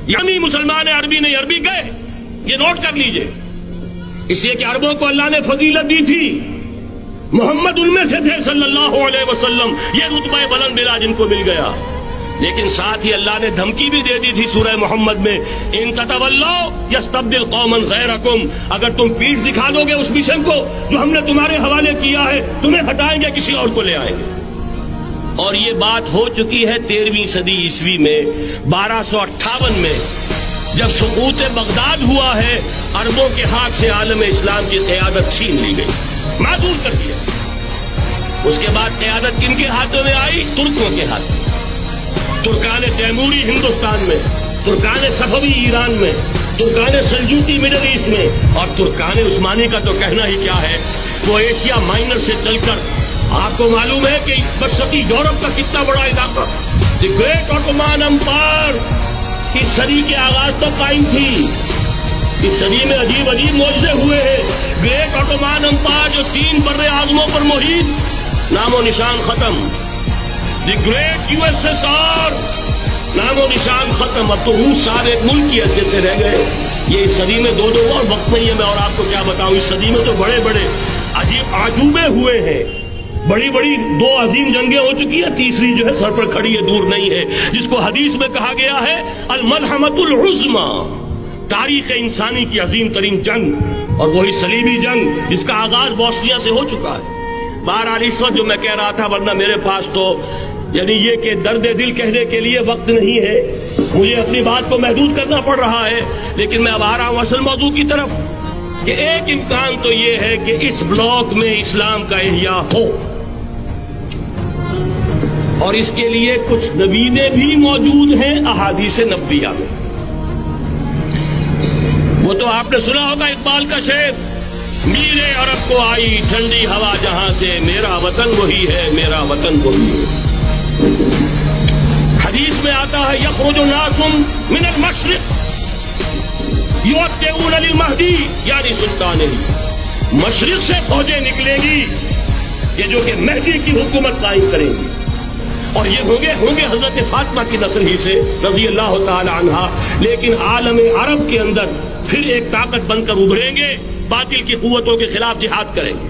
یعنی مسلمان عربی نہیں عربی گئے، یہ نوٹ کر لیجئے، اس لیے کہ عربوں کو اللہ نے فضیلت دی تھی، محمد ان میں سے تھے صلی اللہ علیہ وسلم، یہ رتبہ بلند ملا جن کو مل گیا۔ لیکن ساتھ ہی اللہ نے دھمکی بھی دے دی تھی سورہ محمد میں، ان تتولوا یستبدل قوما غیرکم، اگر تم پیٹھ دکھا دو گے اس مشن کو جو ہم نے تمہارے حوالے کیا ہے، تمہیں ہٹائیں گے، کسی اور کو لے آئیں گے۔ اور یہ بات ہو چکی ہے 13ویں صدی عیسوی میں، 1258 میں جب سقوط بغداد ہوا ہے، عربوں کے ہاتھ سے عالم اسلام کی قیادت چھین لی گئی، معذور کر دیا۔ اس کے بعد قیادت کن کے ہاتھوں میں آئی؟ ترکوں کے ہاتھ میں، ترکان تیموری ہندوستان میں، ترکان صفوی ایران میں، ترکان سلجوقی مڈل ایسٹ میں، اور ترکان عثمانی کا تو کہنا ہی کیا ہے، وہ ایشیا مائنر سے چل کر آپ کو معلوم ہے کہ مشرقی یورپ کا کتنا بڑا علاقہ، دی گریٹ آٹومان امپائر کی صدی کے آغاز تک قائم تھی۔ اس صدی میں عجیب عجیب معجزے ہوئے ہیں۔ گریٹ آٹومان امپائر جو 3 بر اعظموں پر محیط، نام و نشان ختم۔ دی گریٹ USSR، نام و نشان ختم۔ اب تو روس صاحب ایک ملک کی حیثیت سے رہ گئے۔ یہ اس صدی میں 2 اور وقت نہیں ہے، میں اور آپ کو کیا بتاؤں، اس صدی میں تو بڑے بڑے عجیب عجوبے ہوئے ہیں، بڑی بڑی 2 عظیم جنگیں ہو چکی ہیں، تیسری جو ہے سر پر کھڑی ہے، دور نہیں ہے، جس کو حدیث میں کہا گیا ہے الملحمۃ العظمی، تاریخ انسانی کی عظیم ترین جنگ، اور وہی صلیبی جنگ جس کا آغاز بوسنیا سے ہو چکا ہے۔ بہرحال اس وقت جو میں کہہ رہا تھا، ورنہ میرے پاس تو یعنی یہ کہ درد دل کہنے کے لیے وقت نہیں ہے، مجھے اپنی بات کو محدود کرنا پڑ رہا ہے، لیکن میں اب آ رہا ہوں اصل موضوع کی طرف، کہ ایک امکان تو یہ ہے کہ اس بلاک میں اسلام کا احیاء ہو، اور اس کے لیے کچھ نویدیں بھی موجود ہیں احادیث نبویہ میں۔ وہ تو آپ نے سنا ہوگا اقبال کا شعر، میرے عرب کو آئی ٹھنڈی ہوا جہاں سے، میرا وطن وہی ہے، میرا وطن وہی ہے۔ حدیث میں آتا ہے یخرج ناس من المشرق یؤتون للمہدی، یعنی سلطان ہی، مشرق سے فوجیں نکلیں گی یہ جو کہ مہدی کی حکومت قائم کریں گی، اور یہ ہوں گے حضرت فاطمہ کی نسل ہی سے رضی اللہ تعالی عنہا، لیکن عالم عرب کے اندر پھر ایک طاقت بن کر ابھریں گے، باطل کی قوتوں کے خلاف جہاد کریں گے۔